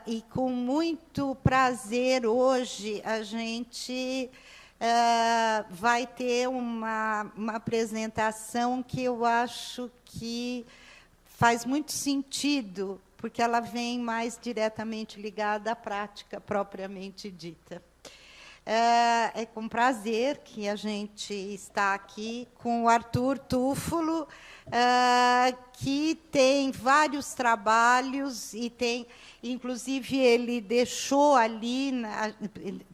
E com muito prazer, hoje, a gente vai ter uma apresentação que eu acho que faz muito sentido, porque ela vem mais diretamente ligada à prática propriamente dita. É com prazer que a gente está aqui com o Arthur Tufolo, que tem vários trabalhos e tem, inclusive, ele deixou ali,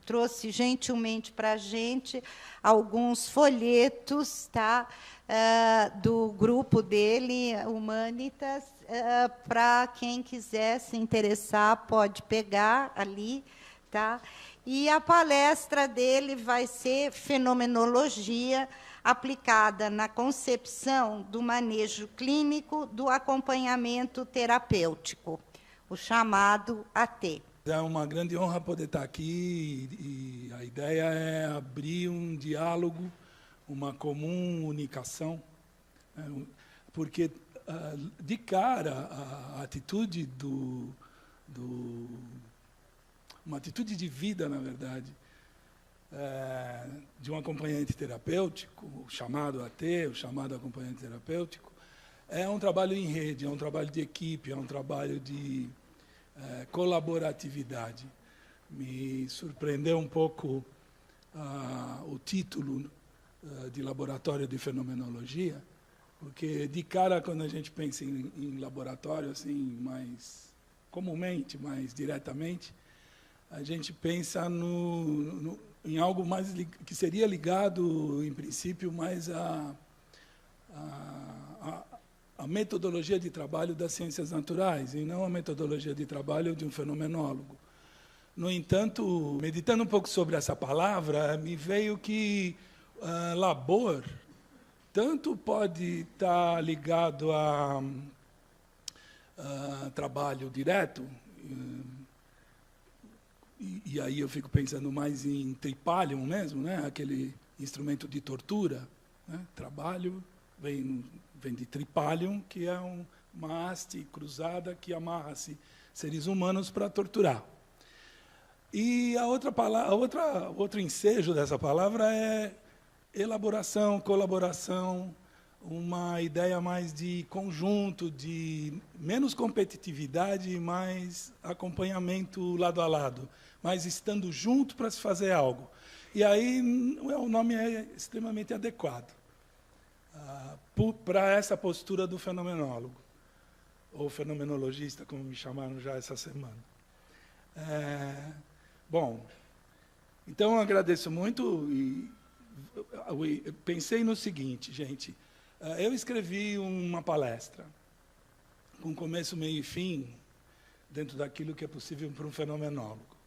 trouxe gentilmente para a gente alguns folhetos, tá, do grupo dele, Humanitas, para quem quiser se interessar, pode pegar ali, tá? E a palestra dele vai ser Fenomenologia aplicada na concepção do manejo clínico do acompanhamento terapêutico, o chamado AT. É uma grande honra poder estar aqui e a ideia é abrir um diálogo, uma comunicação, porque, de cara, a atitude uma atitude de vida, na verdade, de um acompanhante terapêutico, o chamado AT, o chamado acompanhante terapêutico, é um trabalho em rede, é um trabalho de equipe, é um trabalho de colaboratividade. Me surpreendeu um pouco o título de Laboratório de Fenomenologia, porque, de cara, quando a gente pensa em laboratório, assim, mais comumente, mais diretamente, a gente pensa em algo mais que seria ligado, em princípio, mais à metodologia de trabalho das ciências naturais, e não a metodologia de trabalho de um fenomenólogo. No entanto, meditando um pouco sobre essa palavra, me veio que labor tanto pode estar ligado a trabalho direto, e aí eu fico pensando mais em tripalium mesmo, né? Aquele instrumento de tortura, né? Trabalho vem de tripalium, que é uma haste cruzada que amarra-se seres humanos para torturar. E a outra palavra, outro ensejo dessa palavra é elaboração, colaboração, uma ideia mais de conjunto, de menos competitividade e mais acompanhamento lado a lado, mas estando junto para se fazer algo. E aí o nome é extremamente adequado para essa postura do fenomenólogo, ou fenomenologista, como me chamaram já essa semana. Bom, então eu agradeço muito e pensei no seguinte, gente. Eu escrevi uma palestra, com começo, meio e fim, dentro daquilo que é possível para um fenomenólogo.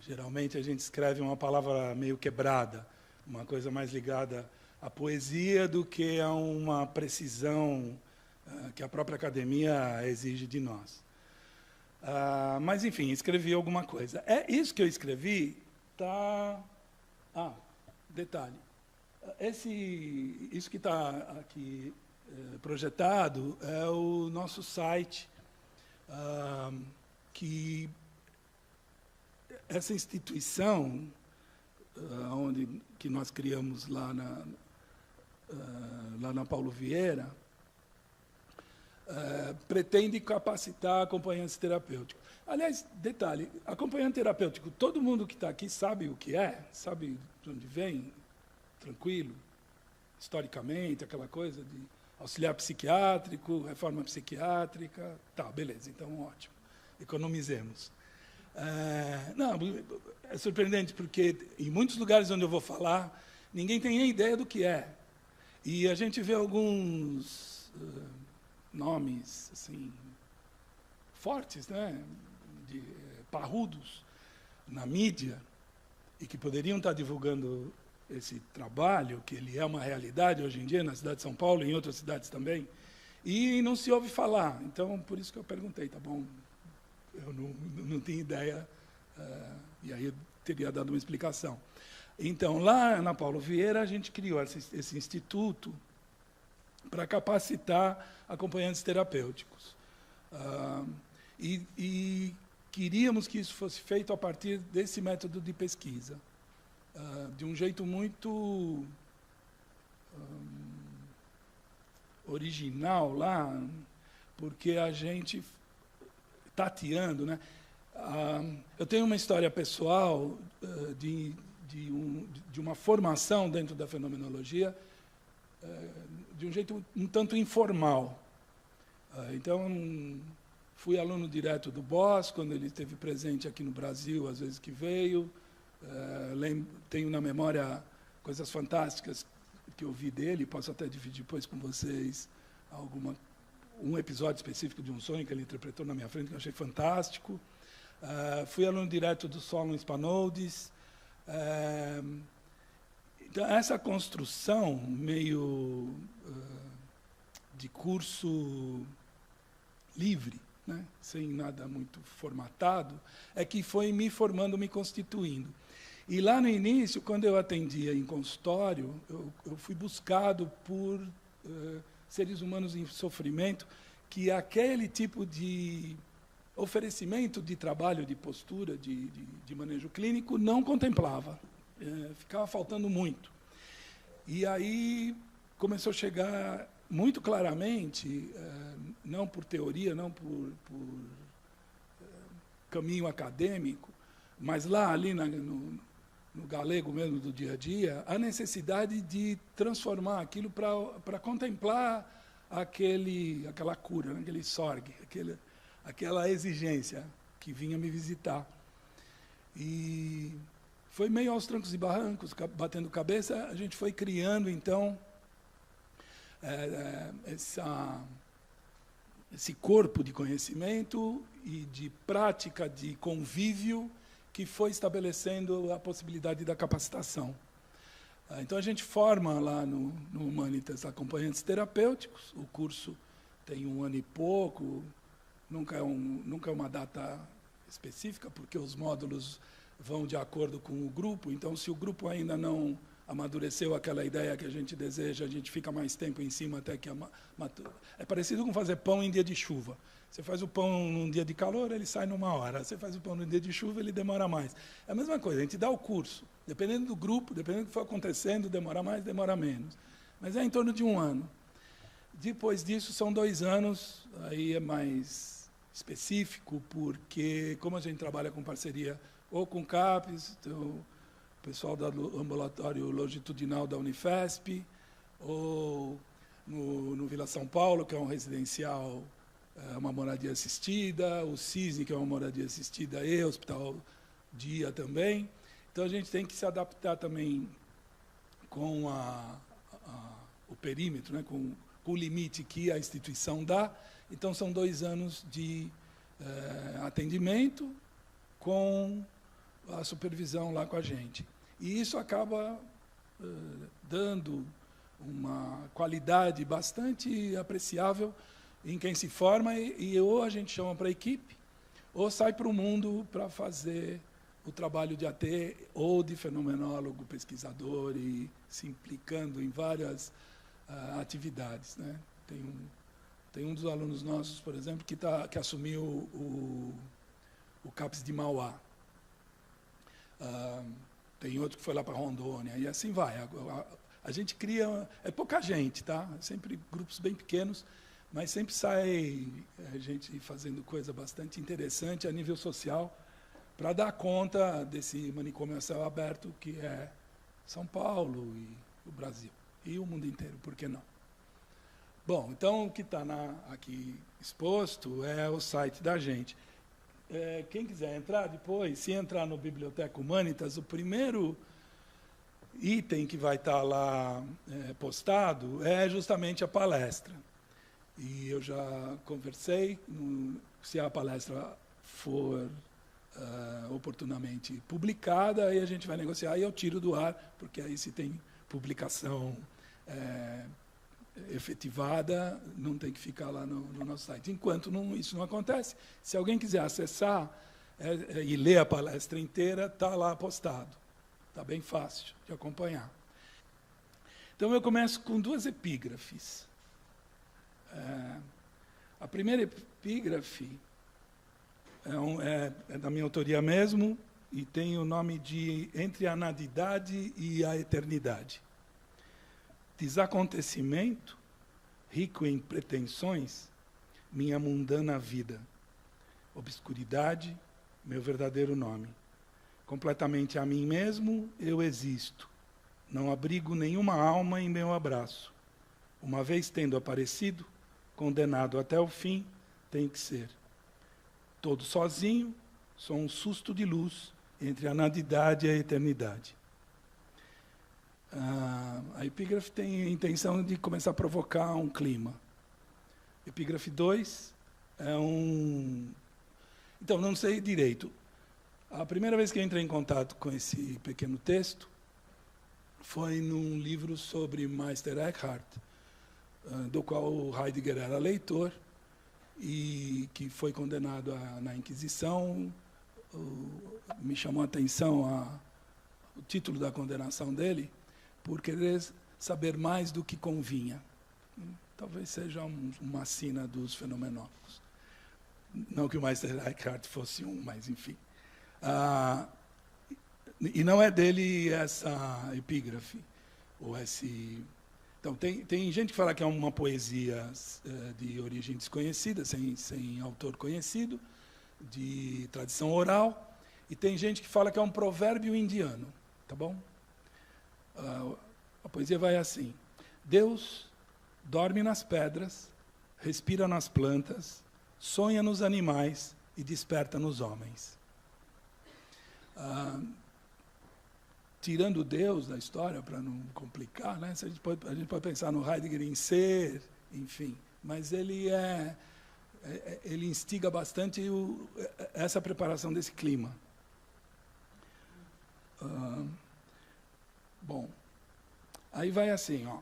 Geralmente, a gente escreve uma palavra meio quebrada, uma coisa mais ligada à poesia do que a uma precisão que a própria academia exige de nós. Mas, enfim, escrevi alguma coisa. Isso que eu escrevi está... detalhe. Isso que está aqui projetado é o nosso site, que essa instituição que nós criamos lá na Paulo Vieira, pretende capacitar acompanhantes terapêuticos. Aliás, detalhe, acompanhante terapêutico, todo mundo que está aqui sabe o que é, sabe de onde vem, tranquilo, historicamente, aquela coisa de auxiliar psiquiátrico, reforma psiquiátrica, tá, beleza, então ótimo, economizemos. Não, é surpreendente, porque em muitos lugares onde eu vou falar, ninguém tem nem ideia do que é. E a gente vê alguns nomes assim, fortes, né, parrudos, na mídia, e que poderiam estar divulgando esse trabalho, que ele é uma realidade hoje em dia na cidade de São Paulo e em outras cidades também, e não se ouve falar. Então, por isso que eu perguntei, tá bom? Eu não tinha ideia, e aí eu teria dado uma explicação. Então, lá na Paulo Vieira, a gente criou esse instituto para capacitar acompanhantes terapêuticos. E queríamos que isso fosse feito a partir desse método de pesquisa, de um jeito muito original lá, porque a gente, tateando, né? Eu tenho uma história pessoal de uma formação dentro da fenomenologia de um jeito um tanto informal. Então, fui aluno direto do Boss, quando ele esteve presente aqui no Brasil, às vezes que veio. Tenho na memória coisas fantásticas que eu vi dele, posso até dividir depois com vocês um episódio específico de um sonho que ele interpretou na minha frente, que eu achei fantástico. Fui aluno direto do Solon Spanoldis. Então, essa construção meio de curso livre, né, sem nada muito formatado, é que foi me formando, me constituindo. E lá no início, quando eu atendia em consultório, eu fui buscado por seres humanos em sofrimento, que aquele tipo de oferecimento de trabalho, de postura, de manejo clínico, não contemplava. Ficava faltando muito. E aí começou a chegar muito claramente, não por teoria, não por caminho acadêmico, mas lá, ali no galego mesmo do dia a dia, a necessidade de transformar aquilo para contemplar aquela cura, né, aquele sorgue, aquela exigência que vinha me visitar. E foi meio aos trancos e barrancos, batendo cabeça, a gente foi criando, então, esse corpo de conhecimento e de prática de convívio que foi estabelecendo a possibilidade da capacitação. Então, a gente forma lá no Humanitas acompanhantes terapêuticos, o curso tem 1 ano e pouco, nunca é uma data específica, porque os módulos vão de acordo com o grupo, então, se o grupo ainda não amadureceu aquela ideia que a gente deseja, a gente fica mais tempo em cima até que é parecido com fazer pão em dia de chuva. Você faz o pão num dia de calor, ele sai numa hora. Você faz o pão num dia de chuva, ele demora mais. É a mesma coisa, a gente dá o curso. Dependendo do grupo, dependendo do que for acontecendo, demora mais, demora menos. Mas é em torno de 1 ano. Depois disso, são 2 anos, aí é mais específico, porque como a gente trabalha com parceria ou com o CAPES, então, o pessoal do ambulatório longitudinal da Unifesp, ou no Vila São Paulo, que é um residencial, uma moradia assistida, o CISNE, que é uma moradia assistida, e hospital dia também. Então, a gente tem que se adaptar também com o perímetro, né, com o limite que a instituição dá. Então, são 2 anos de atendimento com a supervisão lá com a gente. E isso acaba dando uma qualidade bastante apreciável em quem se forma, e ou a gente chama para a equipe, ou sai para o mundo para fazer o trabalho de AT, ou de fenomenólogo, pesquisador, e se implicando em várias atividades, né? Tem um dos alunos nossos, por exemplo, que assumiu o CAPES de Mauá. Tem outro que foi lá para Rondônia, e assim vai. A gente cria... É pouca gente, tá? Sempre grupos bem pequenos, mas sempre sai gente fazendo coisa bastante interessante a nível social para dar conta desse manicômio a céu aberto que é São Paulo e o Brasil. E o mundo inteiro, por que não? Bom, então, o que está aqui exposto é o site da gente. Quem quiser entrar depois, se entrar no Biblioteca Humanitas, o primeiro item que vai estar lá postado é justamente a palestra. E eu já conversei, se a palestra for oportunamente publicada, aí a gente vai negociar e eu tiro do ar, porque aí se tem publicação efetivada, não tem que ficar lá no nosso site. Enquanto isso não acontece, se alguém quiser acessar e ler a palestra inteira, está lá postado. Está bem fácil de acompanhar. Então, eu começo com 2 epígrafes. A primeira epígrafe é da minha autoria mesmo, e tem o nome de Entre a Nadidade e a Eternidade. Desacontecimento, rico em pretensões, minha mundana vida. Obscuridade, meu verdadeiro nome. Completamente a mim mesmo, eu existo. Não abrigo nenhuma alma em meu abraço. Uma vez tendo aparecido, condenado até o fim, tenho que ser. Todo sozinho, sou um susto de luz entre a nadidade e a eternidade. A epígrafe tem a intenção de começar a provocar um clima. Epígrafe 2 é um... Então, não sei direito. A primeira vez que eu entrei em contato com esse pequeno texto foi num livro sobre Meister Eckhart, do qual o Heidegger era leitor, e que foi condenado na Inquisição. Me chamou a atenção o título da condenação dele, por querer saber mais do que convinha. Talvez seja uma sina dos fenomenólogos. Não que o Meister Eckhart fosse mas enfim. E não é dele essa epígrafe, ou esse... Então, tem gente que fala que é uma poesia de origem desconhecida, sem autor conhecido, de tradição oral, e tem gente que fala que é um provérbio indiano, tá bom? A poesia vai assim: Deus dorme nas pedras, respira nas plantas, sonha nos animais e desperta nos homens. Tirando Deus da história, para não complicar, né? A gente pode pensar no Heidegger em ser, enfim, mas ele instiga bastante essa preparação desse clima. Bom, aí vai assim, ó.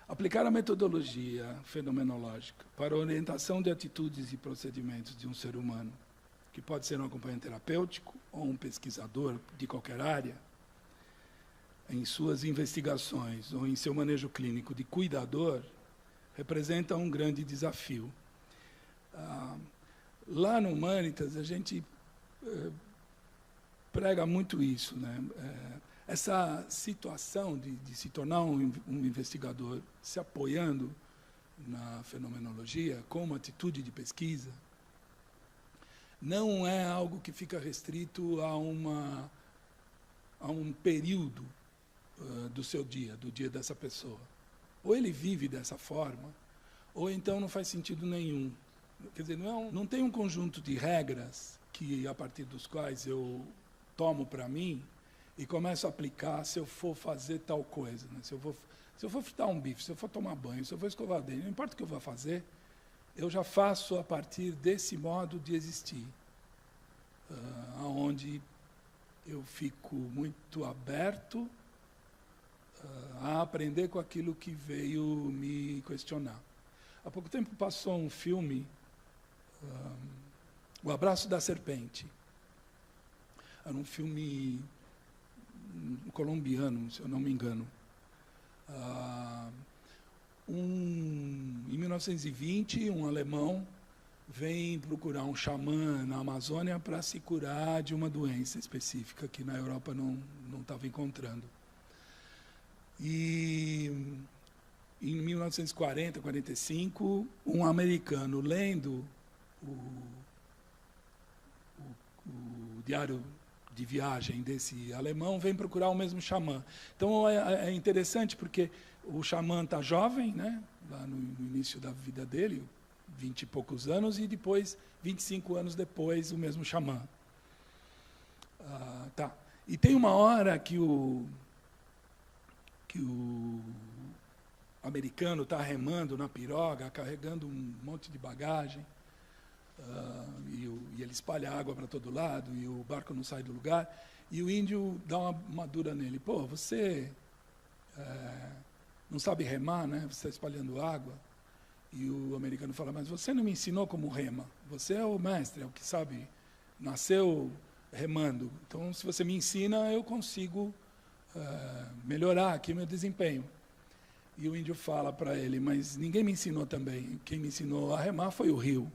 Aplicar a metodologia fenomenológica para a orientação de atitudes e procedimentos de um ser humano, que pode ser um acompanhante terapêutico ou um pesquisador de qualquer área, em suas investigações ou em seu manejo clínico de cuidador, representa um grande desafio. Lá no Humanitas, a gente prega muito isso, né? Essa situação de se tornar um investigador se apoiando na fenomenologia como atitude de pesquisa, não é algo que fica restrito a um período do seu dia, do dia dessa pessoa. Ou ele vive dessa forma, ou então não faz sentido nenhum. Quer dizer, não tem um conjunto de regras que, a partir dos quais eu tomo para mim e começo a aplicar se eu for fazer tal coisa. Né? Se eu for fritar um bife, se eu for tomar banho, se eu for escovar o dente, não importa o que eu vou fazer, eu já faço a partir desse modo de existir, onde eu fico muito aberto a aprender com aquilo que veio me questionar. Há pouco tempo passou um filme, O Abraço da Serpente. Era um filme colombiano, se eu não me engano. Em 1920, um alemão vem procurar um xamã na Amazônia para se curar de uma doença específica que na Europa não estava encontrando. E em 1940, 45, um americano, lendo o diário de viagem desse alemão, vem procurar o mesmo xamã. Então, é interessante porque o xamã está jovem, né, lá no início da vida dele, 20 e poucos anos, e depois, 25 anos depois, o mesmo xamã. Tá. E tem uma hora que o americano está remando na piroga, carregando um monte de bagagem, e ele espalha água para todo lado, e o barco não sai do lugar, e o índio dá uma dura nele. Pô, você não sabe remar, né? Você está espalhando água. E o americano fala, mas você não me ensinou como rema. Você é o mestre, é o que sabe, nasceu remando. Então, se você me ensina, eu consigo melhorar aqui meu desempenho. E o índio fala para ele, mas ninguém me ensinou também. Quem me ensinou a remar foi o rio.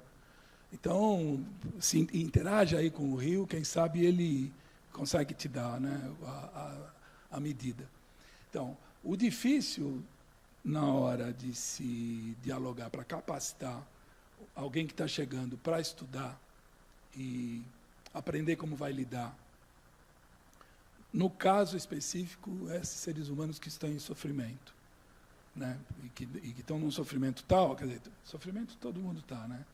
Então, se interaja aí com o rio, quem sabe ele consegue te dar, né, a medida. Então, o difícil na hora de se dialogar para capacitar alguém que está chegando para estudar e aprender como vai lidar, no caso específico, esses seres humanos que estão em sofrimento, né, e que estão num sofrimento tal, quer dizer, sofrimento todo mundo está, né?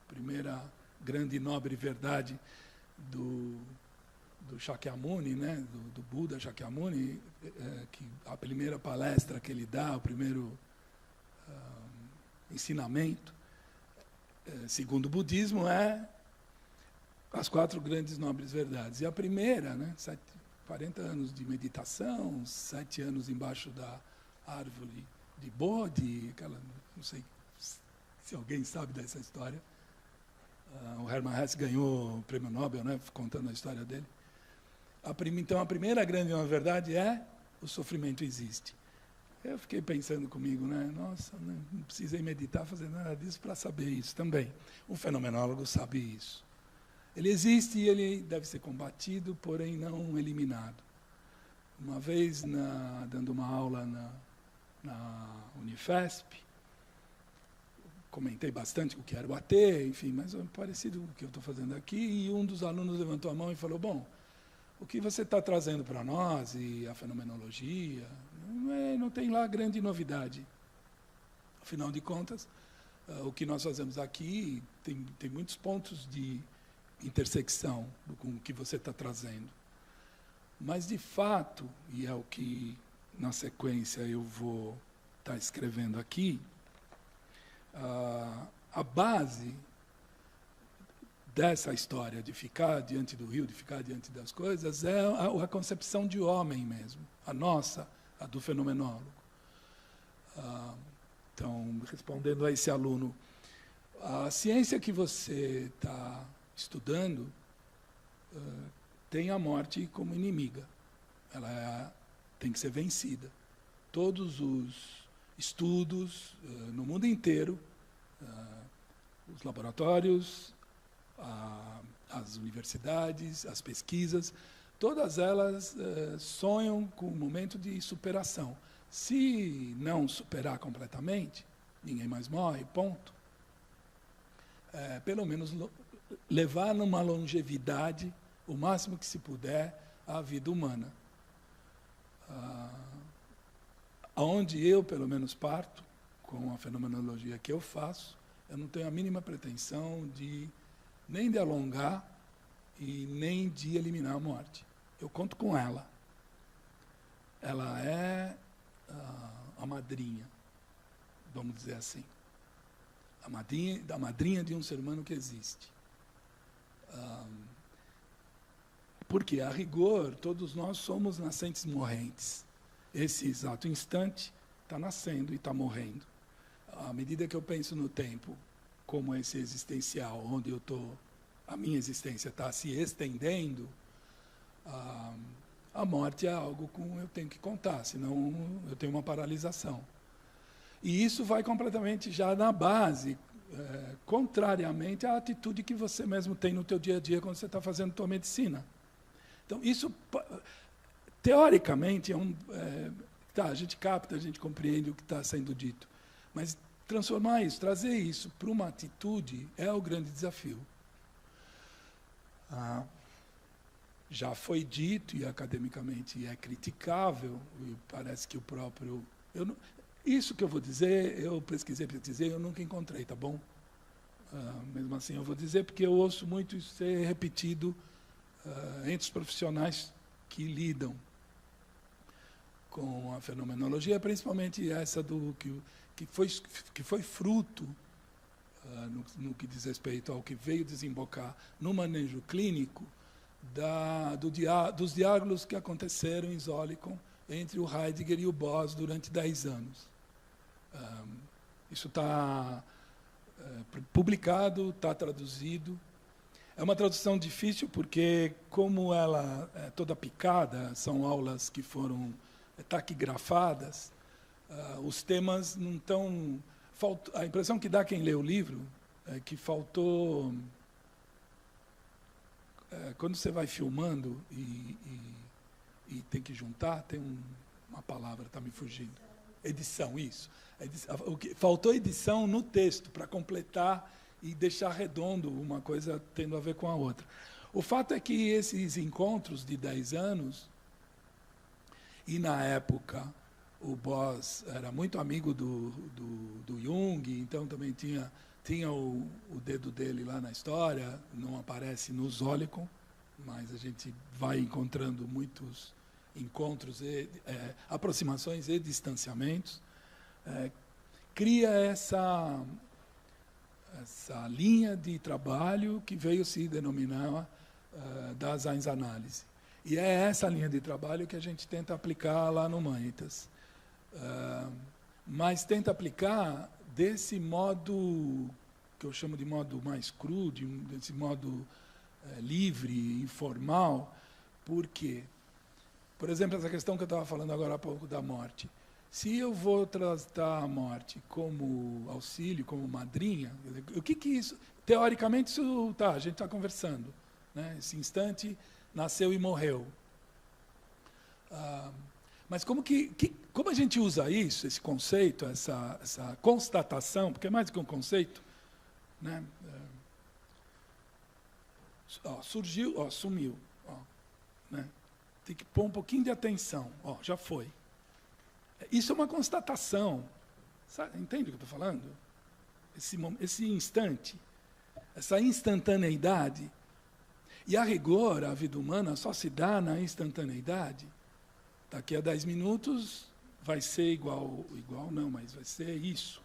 Primeira grande e nobre verdade do Shakyamuni, né, do Buda Shakyamuni, que a primeira palestra que ele dá, o primeiro ensinamento, segundo o budismo, é as 4 grandes nobres verdades. E a primeira, né, 40 anos de meditação, 7 anos embaixo da árvore de Bodhi, aquela, não sei se alguém sabe dessa história. O Hermann Hesse ganhou o prêmio Nobel, né, contando a história dele. Então, a primeira grande verdade é: o sofrimento existe. Eu fiquei pensando comigo, né, nossa, não precisei meditar, fazer nada disso para saber isso também. Um fenomenólogo sabe isso. Ele existe e ele deve ser combatido, porém não eliminado. Uma vez, dando uma aula na Unifesp, comentei bastante o que era o AT, enfim, mas é parecido com o que eu estou fazendo aqui, e um dos alunos levantou a mão e falou: bom, o que você está trazendo para nós, e a fenomenologia, não tem lá grande novidade. Afinal de contas, o que nós fazemos aqui tem muitos pontos de intersecção com o que você está trazendo. Mas, de fato, e é o que, na sequência, eu vou estar escrevendo aqui, a base dessa história de ficar diante do rio, de ficar diante das coisas, é a concepção de homem mesmo, a nossa, a do fenomenólogo. Então, respondendo a esse aluno, a ciência que você está estudando tem a morte como inimiga. Ela tem que ser vencida. Todos os estudos no mundo inteiro, os laboratórios, as universidades, as pesquisas, todas elas sonham com um momento de superação. Se não superar completamente, ninguém mais morre, ponto. Pelo menos levar numa longevidade, o máximo que se puder, a vida humana. Onde eu, pelo menos, parto, com a fenomenologia que eu faço, eu não tenho a mínima pretensão nem de alongar e nem de eliminar a morte. Eu conto com ela. Ela é a madrinha, vamos dizer assim. A madrinha de um ser humano que existe. Porque, a rigor, todos nós somos nascentes morrentes. Esse exato instante está nascendo e está morrendo. À medida que eu penso no tempo como esse existencial, onde a minha existência está se estendendo, a morte é algo com eu tenho que contar, senão eu tenho uma paralisação. E isso vai completamente já na base, contrariamente à atitude que você mesmo tem no teu dia a dia quando você está fazendo tua medicina. Então, isso, teoricamente, a gente capta, a gente compreende o que está sendo dito, mas transformar isso, trazer isso para uma atitude é o grande desafio. Já foi dito, e academicamente é criticável, e parece que o próprio... isso que eu vou dizer, eu pesquisei, eu nunca encontrei, tá bom? Mesmo assim, eu vou dizer, porque eu ouço muito isso ser repetido entre os profissionais que lidam com a fenomenologia, principalmente essa que foi fruto, no que diz respeito ao que veio desembocar no manejo clínico, dos diálogos que aconteceram em Zolikon entre o Heidegger e o Boss durante 10 anos. Isso está publicado, está traduzido. É uma tradução difícil porque, como ela é toda picada, são aulas que foram taquigrafadas, os temas não estão... A impressão que dá quem lê o livro que faltou... quando você vai filmando e tem que juntar, tem uma palavra, está me fugindo. Edição, isso. Faltou edição no texto para completar e deixar redondo uma coisa tendo a ver com a outra. O fato é que esses encontros de 10 anos, e na época o Boss era muito amigo do Jung, então também tinha o dedo dele lá na história, não aparece no Zolikon, mas a gente vai encontrando muitos encontros, aproximações e distanciamentos. Cria essa linha de trabalho que veio se denominar das Análise. E é essa linha de trabalho que a gente tenta aplicar lá no Humanitas. Mas tenta aplicar desse modo, que eu chamo de modo mais cru, desse modo livre, informal. Por quê? Por exemplo, essa questão que eu estava falando agora há pouco da morte. Se eu vou tratar a morte como auxílio, como madrinha, o que isso... Teoricamente, isso a gente está conversando. Né? Esse instante nasceu e morreu. Mas como a gente usa isso, esse conceito, essa constatação, porque é mais do que um conceito, né? Surgiu, sumiu. Né? Tem que pôr um pouquinho de atenção. Já foi. Isso é uma constatação. Sabe, entende o que eu estou falando? Esse instante, essa instantaneidade. E, a rigor, a vida humana só se dá na instantaneidade. Daqui a 10 minutos vai ser igual não, mas vai ser isso.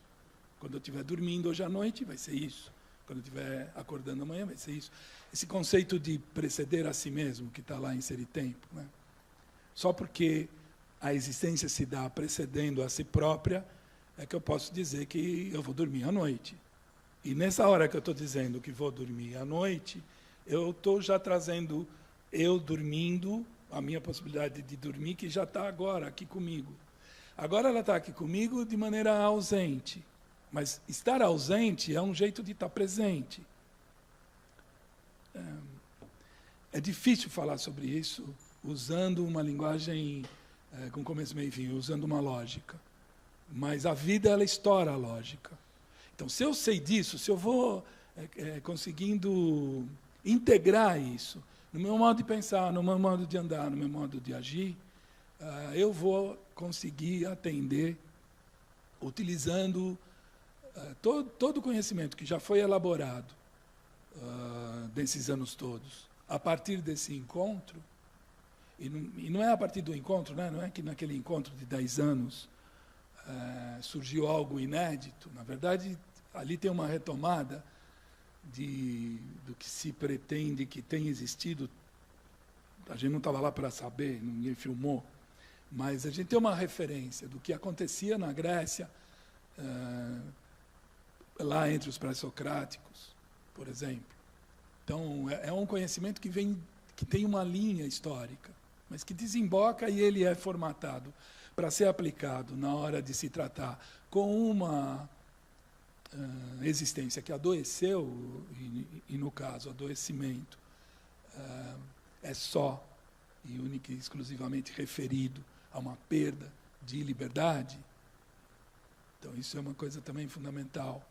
Quando eu estiver dormindo hoje à noite, vai ser isso. Quando eu estiver acordando amanhã, vai ser isso. Esse conceito de preceder a si mesmo, que está lá em Ser e Tempo. Né? Só porque a existência se dá precedendo a si própria, é que eu posso dizer que eu vou dormir à noite. E nessa hora que eu estou dizendo que vou dormir à noite, eu estou já trazendo eu dormindo, a minha possibilidade de dormir, que já está agora aqui comigo. Agora ela está aqui comigo de maneira ausente. Mas estar ausente é um jeito de estar presente. É difícil falar sobre isso usando uma linguagem com começo, meio e fim, usando uma lógica. Mas a vida, ela estoura a lógica. Então, se eu sei disso, se eu vou conseguindo integrar isso no meu modo de pensar, no meu modo de andar, no meu modo de agir, eu vou conseguir atender utilizando todo o conhecimento que já foi elaborado desses anos todos, a partir desse encontro. E não é a partir do encontro, né? Não é que naquele encontro de 10 anos surgiu algo inédito. Na verdade, ali tem uma retomada do que se pretende que tenha existido. A gente não estava lá para saber, ninguém filmou, mas a gente tem uma referência do que acontecia na Grécia, lá entre os pré-socráticos, por exemplo. Então, é um conhecimento que tem uma linha histórica, mas que desemboca e ele é formatado para ser aplicado na hora de se tratar com uma existência que adoeceu, e no caso, adoecimento, é só e única e exclusivamente referido a uma perda de liberdade. Então, isso é uma coisa também fundamental.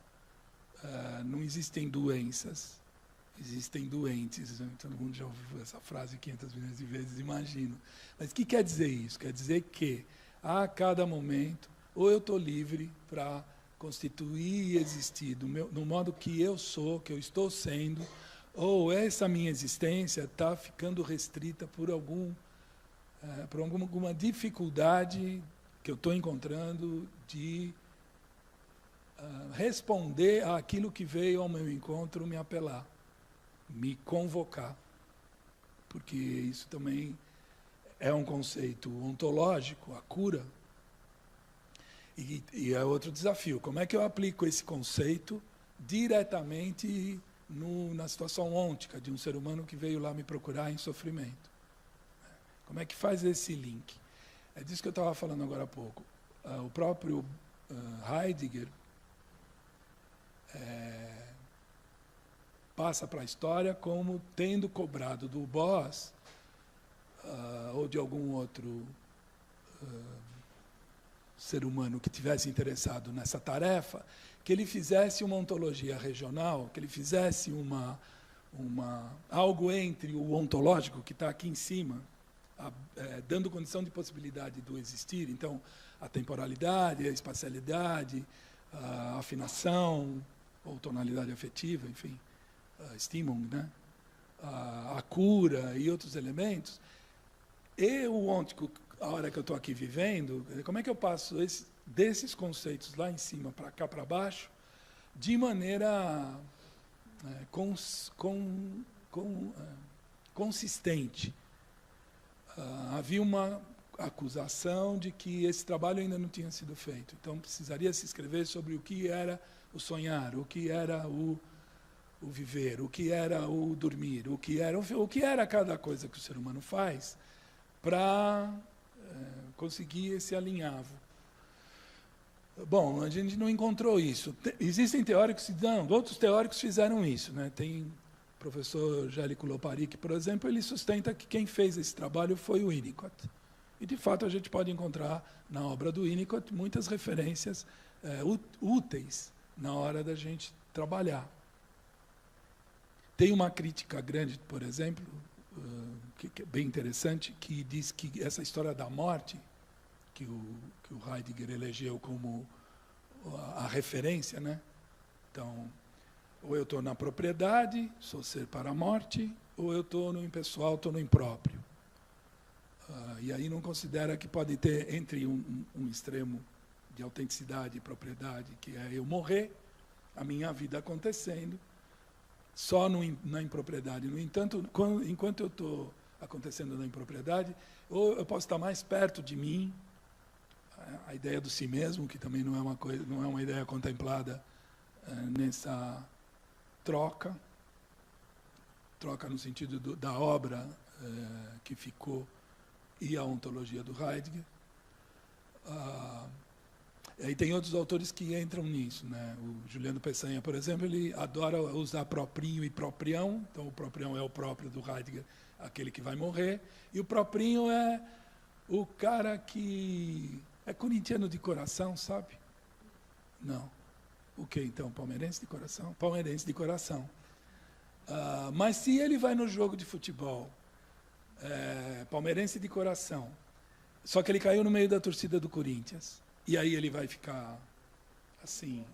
Não existem doenças, existem doentes. Todo mundo já ouviu essa frase 500 milhões de vezes, imagino. Mas o que quer dizer isso? Quer dizer que, a cada momento, ou eu estou livre para constituir e existir no modo que eu sou, que eu estou sendo, ou essa minha existência está ficando restrita por alguma dificuldade que eu estou encontrando de responder àquilo que veio ao meu encontro me apelar, me convocar. Porque isso também é um conceito ontológico, a cura. E é outro desafio. Como é que eu aplico esse conceito diretamente na situação ôntica de um ser humano que veio lá me procurar em sofrimento? Como é que faz esse link? É disso que eu estava falando agora há pouco. O próprio Heidegger passa para a história como tendo cobrado do Boas ou de algum outro ser humano que tivesse interessado nessa tarefa, que ele fizesse uma ontologia regional, que ele fizesse algo entre o ontológico, que está aqui em cima, dando condição de possibilidade do existir, então, a temporalidade, a espacialidade, a afinação, ou tonalidade afetiva, enfim, Stimmung, né? A cura e outros elementos, e o ôntico, a hora que eu estou aqui vivendo, como é que eu passo desses conceitos lá em cima para cá, para baixo, de maneira consistente. Havia uma acusação de que esse trabalho ainda não tinha sido feito, então precisaria se escrever sobre o que era o sonhar, o que era o viver, o que era o dormir, o que era cada coisa que o ser humano faz para conseguir esse alinhavo. Bom, a gente não encontrou isso. Existem teóricos, outros teóricos fizeram isso, né? Tem o professor Gélico Loparic, por exemplo, ele sustenta que quem fez esse trabalho foi o Winnicott. E, de fato, a gente pode encontrar na obra do Winnicott muitas referências úteis na hora da gente trabalhar. Tem uma crítica grande, por exemplo, que é bem interessante, que diz que essa história da morte, que o Heidegger elegeu como a referência, né? Então, ou eu estou na propriedade, sou ser para a morte, ou eu estou no impessoal, estou no impróprio. E aí não considera que pode ter entre um extremo de autenticidade e propriedade, que é eu morrer, a minha vida acontecendo, só na impropriedade. No entanto, enquanto eu estou acontecendo na impropriedade, ou eu posso estar mais perto de mim, a ideia do si mesmo, que também não é uma ideia contemplada nessa troca no sentido da obra que ficou e a ontologia do Heidegger. Aí tem outros autores que entram nisso, né? O Juliano Peçanha, por exemplo, ele adora usar proprinho e proprião. Então, o proprião é o próprio do Heidegger, aquele que vai morrer, e o proprinho é o cara que é corintiano de coração, sabe? Não. O que então? Palmeirense de coração? Palmeirense de coração. Mas se ele vai no jogo de futebol, palmeirense de coração, só que ele caiu no meio da torcida do Corinthians, e aí ele vai ficar assim.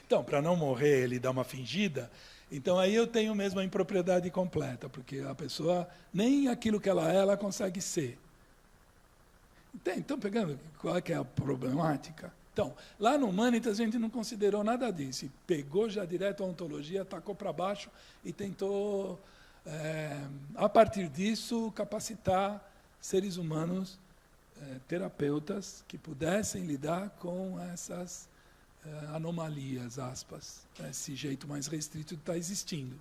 Então, para não morrer, ele dá uma fingida. Então, aí eu tenho mesmo a impropriedade completa, porque a pessoa, nem aquilo que ela consegue ser. Então, pegando qual é que é a problemática? Então, lá no Humanitas, a gente não considerou nada disso. E pegou já direto a ontologia, tacou para baixo e tentou, a partir disso, capacitar seres humanos, terapeutas, que pudessem lidar com essas anomalias, aspas, esse jeito mais restrito de estar existindo.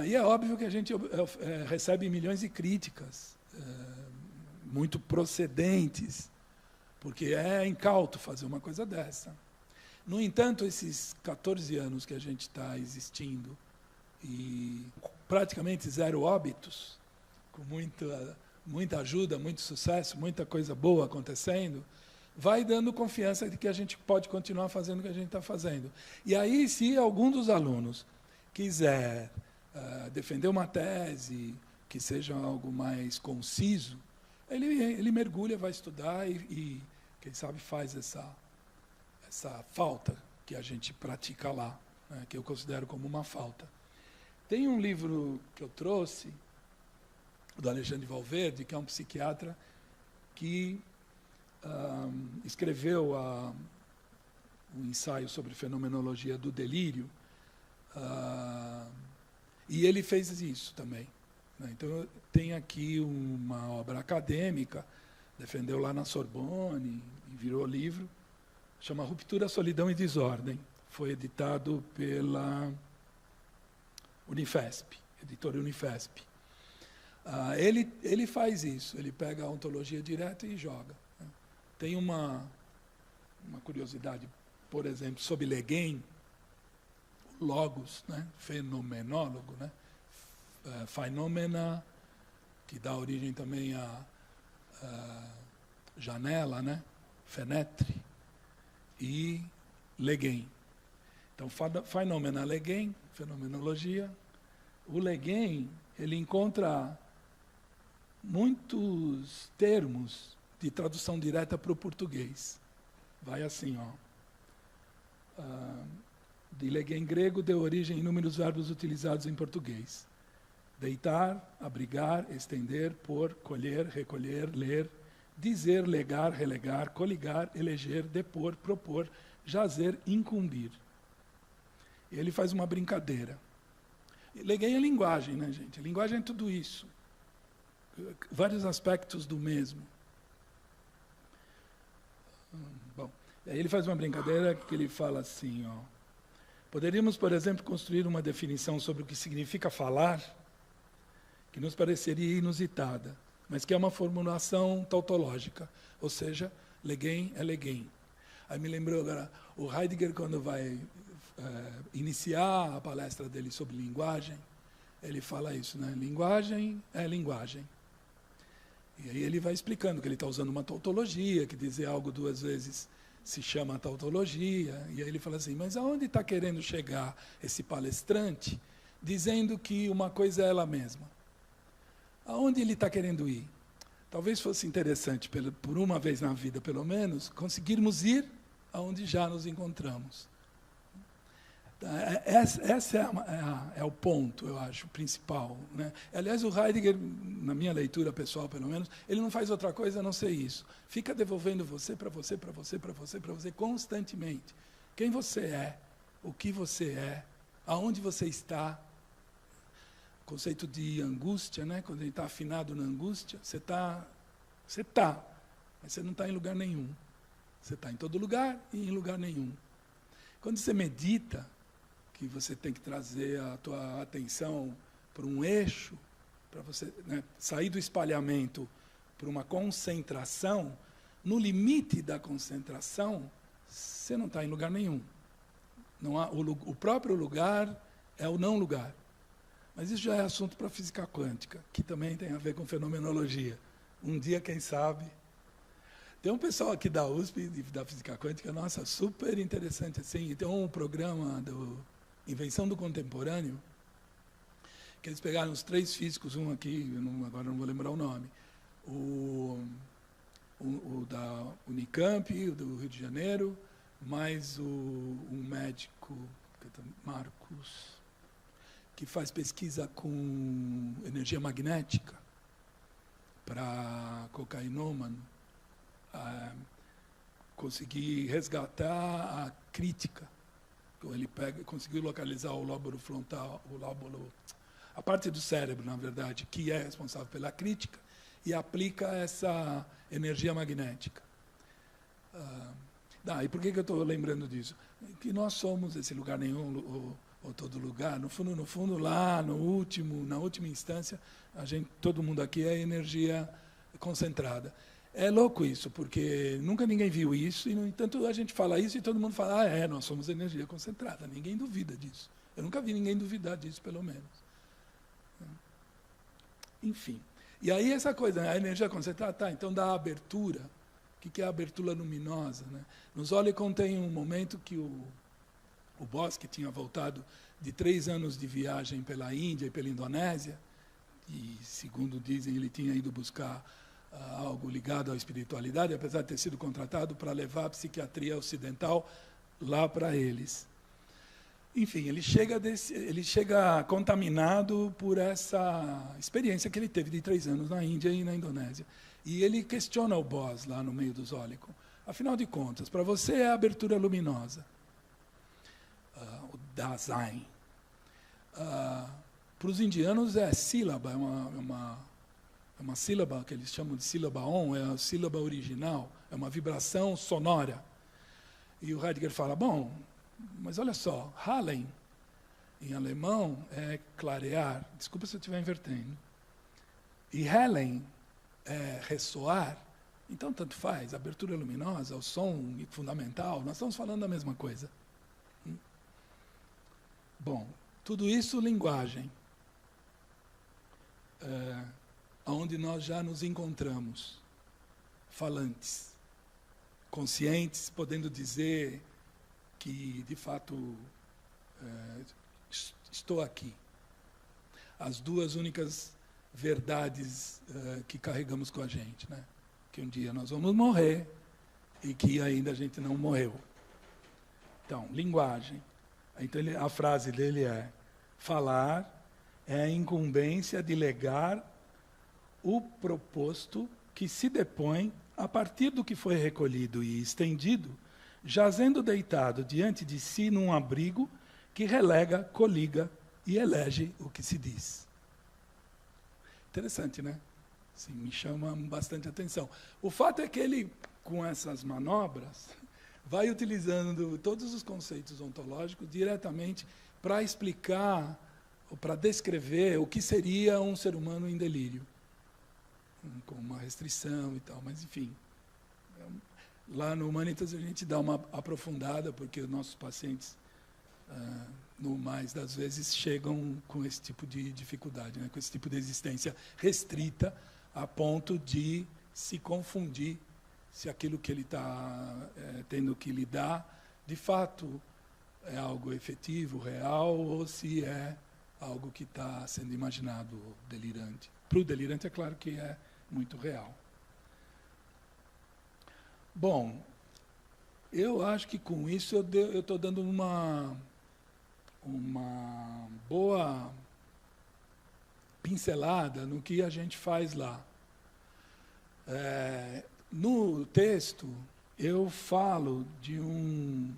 E é óbvio que a gente recebe milhões de críticas, muito procedentes, porque é incauto fazer uma coisa dessa. No entanto, esses 14 anos que a gente está existindo, e praticamente 0 óbitos, com muita ajuda, muito sucesso, muita coisa boa acontecendo, vai dando confiança de que a gente pode continuar fazendo o que a gente está fazendo. E aí, se algum dos alunos quiser defender uma tese que seja algo mais conciso, ele mergulha, vai estudar e quem sabe, faz essa falta que a gente pratica lá, né, que eu considero como uma falta. Tem um livro que eu trouxe, do Alexandre Valverde, que é um psiquiatra que escreveu um ensaio sobre fenomenologia do delírio, e ele fez isso também, né? Então, tem aqui uma obra acadêmica, defendeu lá na Sorbonne, e virou livro, chama Ruptura, Solidão e Desordem. Foi editado pela Unifesp, editora Unifesp. Ele faz isso, ele pega a ontologia direta e joga, né? Tem uma curiosidade, por exemplo, sobre Le Guin. logos, né? Fenomenólogo, né? Phenomena, que dá origem também a janela, né? Fenetre, e Legem. Então, Phenomena Legem, fenomenologia. O Legem, ele encontra muitos termos de tradução direta para o português. Vai assim, ó. De Legem grego deu origem a inúmeros verbos utilizados em português. Deitar, abrigar, estender, pôr, colher, recolher, ler, dizer, legar, relegar, coligar, eleger, depor, propor, jazer, incumbir. E ele faz uma brincadeira. Legem é linguagem, né, gente? A linguagem é tudo isso. Vários aspectos do mesmo. Bom, aí ele faz uma brincadeira que ele fala assim, ó. Poderíamos, por exemplo, construir uma definição sobre o que significa falar, que nos pareceria inusitada, mas que é uma formulação tautológica, ou seja, Legem é Legem. Aí me lembrou agora, o Heidegger, quando vai iniciar a palestra dele sobre linguagem, ele fala isso, né? Linguagem é linguagem. E aí ele vai explicando que ele está usando uma tautologia, que dizer algo duas vezes se chama tautologia, e aí ele fala assim, mas aonde está querendo chegar esse palestrante dizendo que uma coisa é ela mesma? Aonde ele está querendo ir? Talvez fosse interessante, por uma vez na vida, pelo menos, conseguirmos ir aonde já nos encontramos. Esse é o ponto, eu acho, principal, né? Aliás, o Heidegger, na minha leitura pessoal, pelo menos, ele não faz outra coisa a não ser isso. Fica devolvendo você para você, para você, para você, para você, constantemente. Quem você é, o que você é, aonde você está. O conceito de angústia, né? Quando ele está afinado na angústia, você está, mas você não está em lugar nenhum. Você está em todo lugar e em lugar nenhum. Quando você medita, que você tem que trazer a tua atenção para um eixo, para você, né, sair do espalhamento para uma concentração, no limite da concentração, você não está em lugar nenhum. Não há, o próprio lugar é o não lugar. Mas isso já é assunto para a física quântica, que também tem a ver com fenomenologia. Um dia, quem sabe... Tem um pessoal aqui da USP, da física quântica, nossa, super interessante, assim. Tem um programa do Invenção do Contemporâneo, que eles pegaram os 3 físicos, um aqui, agora não vou lembrar o nome, o da Unicamp, o do Rio de Janeiro, mais um médico, Marcos, que faz pesquisa com energia magnética para cocainômano, conseguir resgatar a crítica. Então, ele conseguiu localizar o lóbulo frontal, a parte do cérebro, na verdade, que é responsável pela crítica, e aplica essa energia magnética. E por que eu estou lembrando disso? Que nós somos esse lugar nenhum, ou todo lugar. No fundo, lá, na última instância, todo mundo aqui é energia concentrada. É louco isso, porque nunca ninguém viu isso, e, no entanto, a gente fala isso e todo mundo fala, nós somos energia concentrada. Ninguém duvida disso. Eu nunca vi ninguém duvidar disso, pelo menos. Enfim. E aí essa coisa, a energia concentrada, então dá abertura. O que é a abertura luminosa? Né? Nos Olicon tem um momento que o Bosque tinha voltado de 3 anos de viagem pela Índia e pela Indonésia, e, segundo dizem, ele tinha ido buscar algo ligado à espiritualidade, apesar de ter sido contratado para levar a psiquiatria ocidental lá para eles. Enfim, ele chega contaminado por essa experiência que ele teve de 3 anos na Índia e na Indonésia. E ele questiona o boss lá no meio dos Olicon. Afinal de contas, para você é a abertura luminosa, o Dasein. Para os indianos é sílaba, é uma sílaba que eles chamam de sílaba on, é a sílaba original, é uma vibração sonora. E o Heidegger fala, bom, mas olha só, Hallen, em alemão, é clarear, desculpa se eu estiver invertendo, e Hellen é ressoar, então tanto faz, a abertura luminosa, o som fundamental, nós estamos falando da mesma coisa. Bom, tudo isso linguagem, onde nós já nos encontramos, falantes, conscientes, podendo dizer que, de fato, estou aqui. As duas únicas verdades que carregamos com a gente, né? Que um dia nós vamos morrer e que ainda a gente não morreu. Então, linguagem. Então, a frase dele é: falar é a incumbência de legar o proposto que se depõe a partir do que foi recolhido e estendido, jazendo deitado diante de si num abrigo que relega, coliga e elege o que se diz. Interessante, né? Sim, me chama bastante atenção. O fato é que ele, com essas manobras, vai utilizando todos os conceitos ontológicos diretamente para explicar, ou para descrever o que seria um ser humano em delírio, com uma restrição e tal, mas enfim. Lá no Humanitas a gente dá uma aprofundada, porque os nossos pacientes, no mais das vezes, chegam com esse tipo de dificuldade, né? Com esse tipo de existência restrita, a ponto de se confundir se aquilo que ele está tendo que lidar, de fato, é algo efetivo, real, ou se é algo que está sendo imaginado, delirante. Para o delirante, é claro que é muito real. Bom, eu acho que com isso eu estou dando uma boa pincelada no que a gente faz lá. No texto, eu falo de um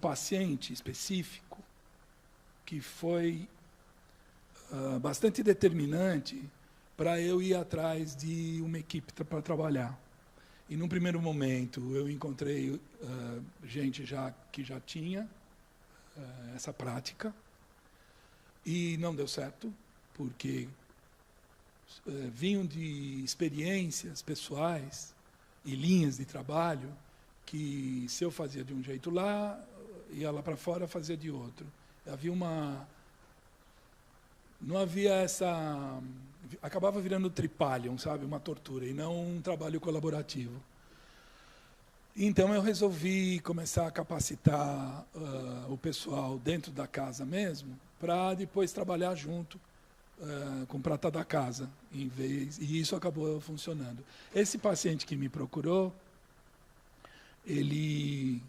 paciente específico que foi bastante determinante para eu ir atrás de uma equipe para trabalhar. E, num primeiro momento, eu encontrei gente que já tinha essa prática, e não deu certo, porque vinham de experiências pessoais e linhas de trabalho que, se eu fazia de um jeito lá, ia lá para fora, fazia de outro. Não havia essa... Acabava virando tripalium, sabe? Uma tortura, e não um trabalho colaborativo. Então, eu resolvi começar a capacitar o pessoal dentro da casa mesmo, para depois trabalhar junto com prata da casa, e isso acabou funcionando. Esse paciente que me procurou, ele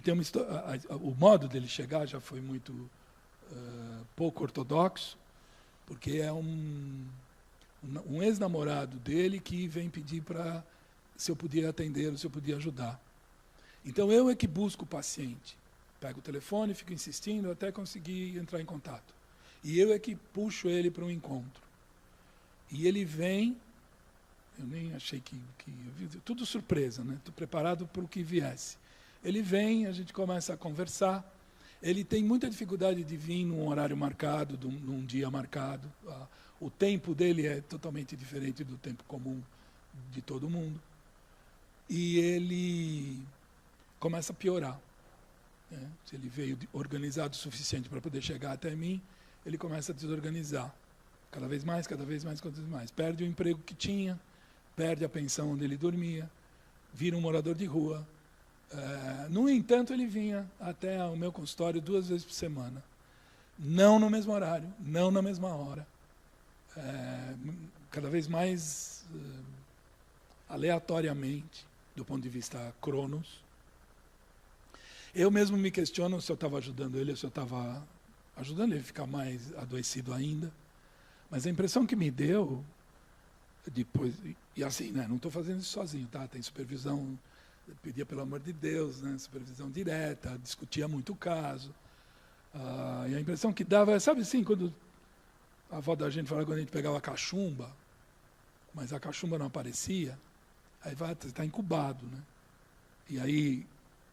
tem uma história, o modo dele chegar já foi muito pouco ortodoxo, porque é um ex-namorado dele que vem pedir para se eu podia atendê-lo, se eu podia ajudar. Então, eu é que busco o paciente. Pego o telefone, fico insistindo até conseguir entrar em contato. E eu é que puxo ele para um encontro. E ele vem, eu nem achei que tudo surpresa, né? Estou preparado para o que viesse. Ele vem, a gente começa a conversar. Ele tem muita dificuldade de vir num horário marcado, num dia marcado. O tempo dele é totalmente diferente do tempo comum de todo mundo. E ele começa a piorar. Se ele veio organizado o suficiente para poder chegar até mim, ele começa a desorganizar. Cada vez mais, cada vez mais, cada vez mais. Perde o emprego que tinha, perde a pensão onde ele dormia, vira um morador de rua. No entanto, ele vinha até o meu consultório 2 vezes por semana. Não no mesmo horário, não na mesma hora. Cada vez mais aleatoriamente, do ponto de vista cronos. Eu mesmo me questiono se eu estava ajudando ele, ou se eu estava ajudando ele a ficar mais adoecido ainda. Mas a impressão que me deu, depois, e assim, né, não estou fazendo isso sozinho, tá? Tem supervisão, pedia pelo amor de Deus, né, supervisão direta, discutia muito o caso. E a impressão que dava, sabe assim, quando a avó da gente falava, quando a gente pegava a cachumba, mas a cachumba não aparecia, aí está incubado, né? E aí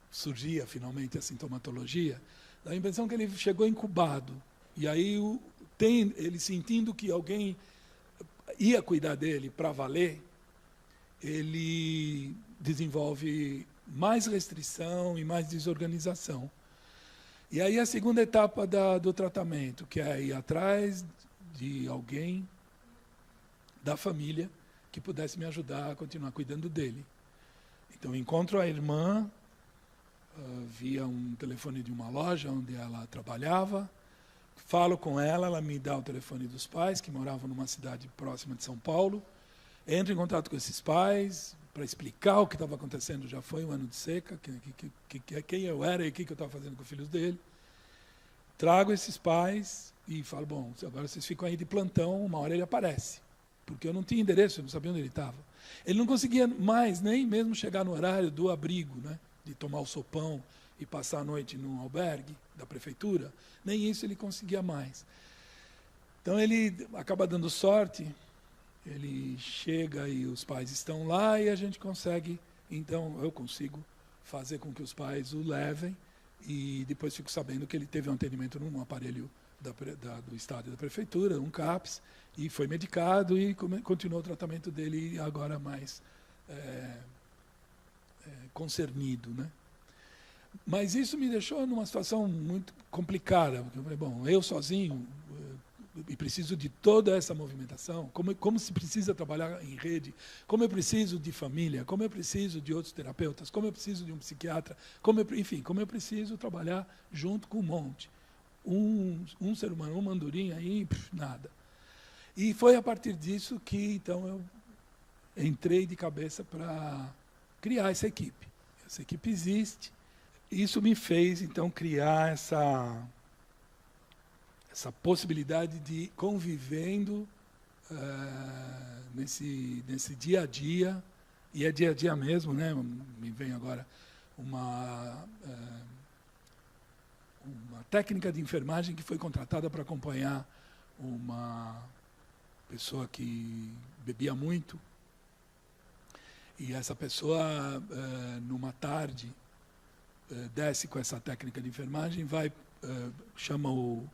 surgia finalmente a sintomatologia, dá a impressão que ele chegou incubado. E aí ele sentindo que alguém ia cuidar dele para valer, ele desenvolve mais restrição e mais desorganização. E aí a segunda etapa do tratamento, que é ir atrás de alguém da família que pudesse me ajudar a continuar cuidando dele. Então, encontro a irmã via um telefone de uma loja onde ela trabalhava, falo com ela, ela me dá o telefone dos pais, que moravam numa cidade próxima de São Paulo, entro em contato com esses pais para explicar o que estava acontecendo. Já foi um ano de seca, quem eu era e o que eu estava fazendo com os filhos dele. Trago esses pais e falo, bom, agora vocês ficam aí de plantão, uma hora ele aparece. Porque eu não tinha endereço, eu não sabia onde ele estava. Ele não conseguia mais nem mesmo chegar no horário do abrigo, né, de tomar o sopão e passar a noite num albergue da prefeitura. Nem isso ele conseguia mais. Então ele acaba dando sorte, ele chega e os pais estão lá e a gente consegue, então eu consigo fazer com que os pais o levem e depois fico sabendo que ele teve um atendimento num aparelho do Estado e da Prefeitura, um CAPS, e foi medicado e continuou o tratamento dele agora mais concernido, né? Mas isso me deixou numa situação muito complicada, porque eu falei, bom, eu sozinho e preciso de toda essa movimentação, como se precisa trabalhar em rede, como eu preciso de família, como eu preciso de outros terapeutas, como eu preciso de um psiquiatra, enfim, como eu preciso trabalhar junto com um monte. Um ser humano, uma andorinha aí, nada. E foi a partir disso que, então, eu entrei de cabeça para criar essa equipe. Essa equipe existe. Isso me fez, então, criar essa possibilidade de convivendo nesse dia a dia, e é dia a dia mesmo, né? Me vem agora uma técnica de enfermagem que foi contratada para acompanhar uma pessoa que bebia muito. E essa pessoa, numa tarde, desce com essa técnica de enfermagem, chama o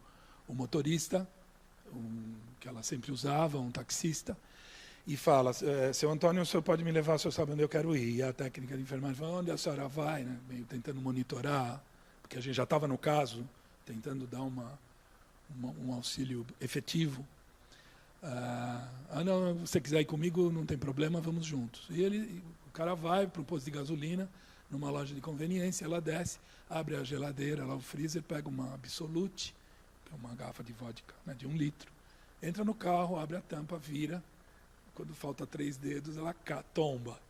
motorista, que ela sempre usava, um taxista, e fala, seu Antônio, o senhor pode me levar, o senhor sabe onde eu quero ir. E a técnica de enfermagem fala, onde a senhora vai? Né? Meio tentando monitorar, porque a gente já estava no caso, tentando dar um auxílio efetivo. Não, se você quiser ir comigo, não tem problema, vamos juntos. E o cara vai para o posto de gasolina, numa loja de conveniência, ela desce, abre a geladeira, lá o freezer, pega uma Absolute, que é uma garrafa de vodka, né, de 1 litro, entra no carro, abre a tampa, vira, quando falta 3 dedos, ela tomba.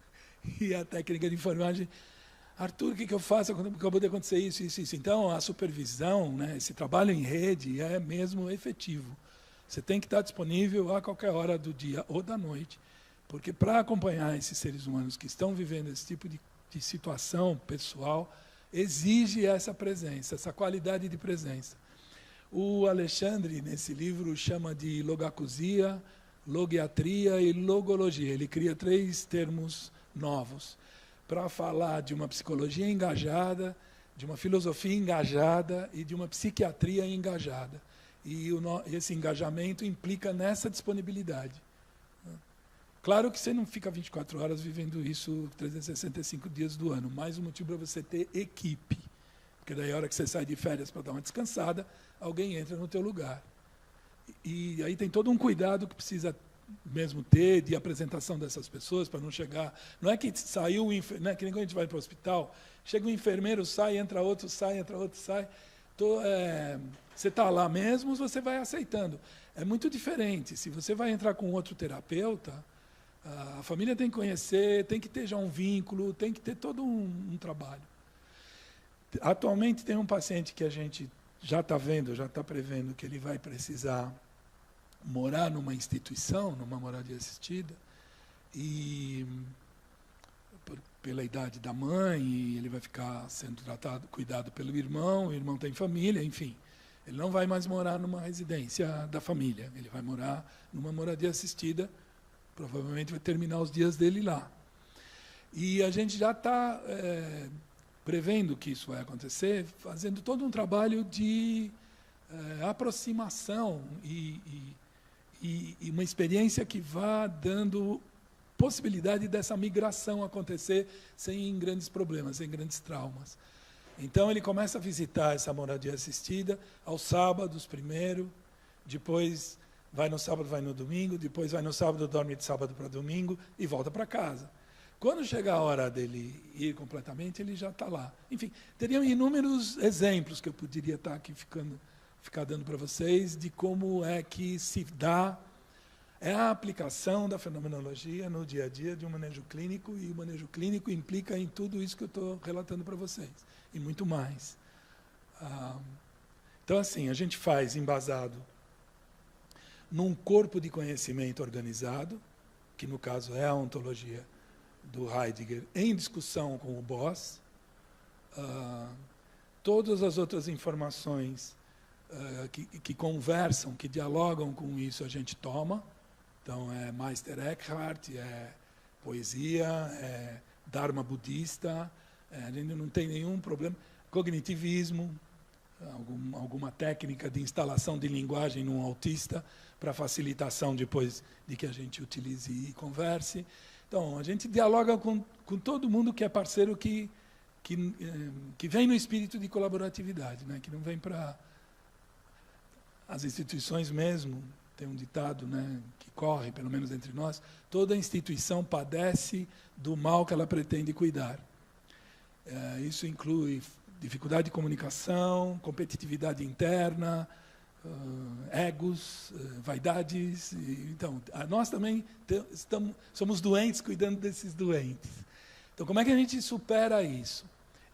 E a técnica de enfermagem, Arthur, o que eu faço quando acabou de acontecer isso, isso, isso? Então, a supervisão, né, esse trabalho em rede é mesmo efetivo. Você tem que estar disponível a qualquer hora do dia ou da noite, porque para acompanhar esses seres humanos que estão vivendo esse tipo de situação pessoal, exige essa presença, essa qualidade de presença. O Alexandre, nesse livro, chama de logacusia, logiatria e logologia. Ele cria 3 termos novos para falar de uma psicologia engajada, de uma filosofia engajada e de uma psiquiatria engajada. E esse engajamento implica nessa disponibilidade. Claro que você não fica 24 horas vivendo isso 365 dias do ano, mais um motivo para você ter equipe. Porque daí a hora que você sai de férias para dar uma descansada, alguém entra no teu lugar. E aí tem todo um cuidado que precisa mesmo ter de apresentação dessas pessoas, para não chegar... Não é que saiu, né, que nem quando a gente vai para o hospital, chega um enfermeiro, sai, entra outro, sai, entra outro, sai... Você está lá mesmo, você vai aceitando. É muito diferente. Se você vai entrar com outro terapeuta, a família tem que conhecer, tem que ter já um vínculo, tem que ter todo um trabalho. Atualmente tem um paciente que a gente já está vendo, já está prevendo que ele vai precisar morar numa instituição, numa moradia assistida, e pela idade da mãe, e ele vai ficar sendo cuidado pelo irmão, o irmão tem família, enfim. Ele não vai mais morar numa residência da família, ele vai morar numa moradia assistida, provavelmente vai terminar os dias dele lá. E a gente já está prevendo que isso vai acontecer, fazendo todo um trabalho de aproximação e uma experiência que vá dando possibilidade dessa migração acontecer sem grandes problemas, sem grandes traumas. Então, ele começa a visitar essa moradia assistida aos sábados primeiro, depois vai no sábado, vai no domingo, depois vai no sábado, dorme de sábado para domingo e volta para casa. Quando chega a hora dele ir completamente, ele já está lá. Enfim, teriam inúmeros exemplos que eu poderia estar aqui ficar dando para vocês de como é que se dá a aplicação da fenomenologia no dia a dia de um manejo clínico, e o manejo clínico implica em tudo isso que eu estou relatando para vocês, e muito mais. Então, assim, a gente faz embasado num corpo de conhecimento organizado, que no caso é a ontologia do Heidegger, em discussão com o Boss. Todas as outras informações que conversam, que dialogam com isso, a gente toma. Então, é Meister Eckhart, é poesia, é Dharma budista, a gente não tem nenhum problema. Cognitivismo, alguma técnica de instalação de linguagem num autista, para facilitação depois de que a gente utilize e converse. Então, a gente dialoga com todo mundo que é parceiro que vem no espírito de colaboratividade, né? Que não vem para as instituições mesmo. Tem um ditado, né, que corre, pelo menos entre nós: toda instituição padece do mal que ela pretende cuidar. Isso inclui dificuldade de comunicação, competitividade interna, egos, vaidades. Então, nós também somos doentes cuidando desses doentes. Então, como é que a gente supera isso?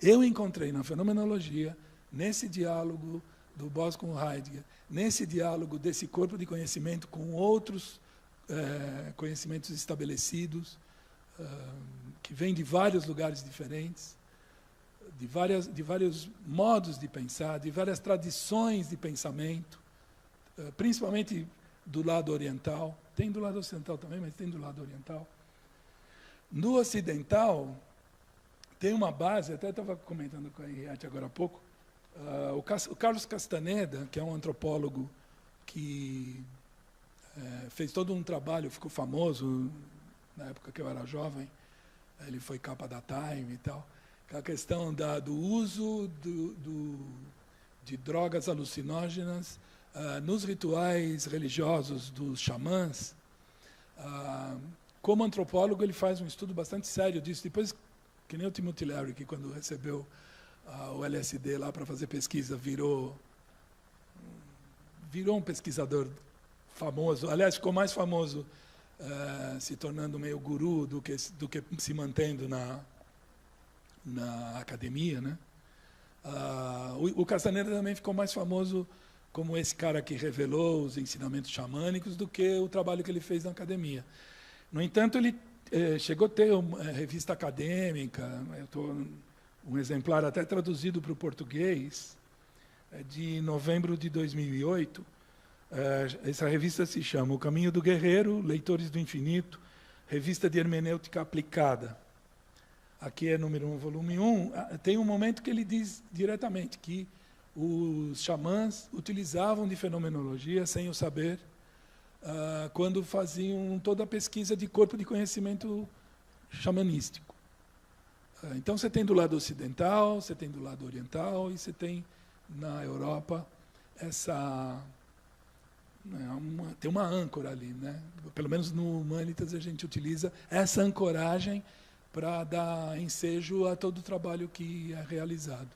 Eu encontrei na fenomenologia, nesse diálogo do Boss com o Heidegger, nesse diálogo desse corpo de conhecimento com outros conhecimentos estabelecidos, que vêm de vários lugares diferentes, de vários modos de pensar, de várias tradições de pensamento, principalmente do lado oriental. Tem do lado ocidental também, mas tem do lado oriental. No ocidental, tem uma base, até estava comentando com a Henriette agora há pouco, o Carlos Castaneda, que é um antropólogo que fez todo um trabalho, ficou famoso na época que eu era jovem, ele foi capa da Time e tal, a questão do uso de drogas alucinógenas nos rituais religiosos dos xamãs. Como antropólogo, ele faz um estudo bastante sério disso. Depois, que nem o Timothy Leary, que quando recebeu o LSD lá para fazer pesquisa, virou um pesquisador famoso. Aliás, ficou mais famoso se tornando meio guru do que se mantendo na academia, né? O Castaneda também ficou mais famoso como esse cara que revelou os ensinamentos xamânicos do que o trabalho que ele fez na academia. No entanto, ele chegou a ter uma revista acadêmica, um exemplar até traduzido para o português, de novembro de 2008. Essa revista se chama O Caminho do Guerreiro, Leitores do Infinito, Revista de Hermenêutica Aplicada. Aqui é número 1, volume 1. Tem um momento que ele diz diretamente que os xamãs utilizavam de fenomenologia, sem o saber, quando faziam toda a pesquisa de corpo de conhecimento xamanístico. Então, você tem do lado ocidental, você tem do lado oriental, e você tem, na Europa, tem uma âncora ali, né? Pelo menos no Humanitas a gente utiliza essa ancoragem para dar ensejo a todo o trabalho que é realizado.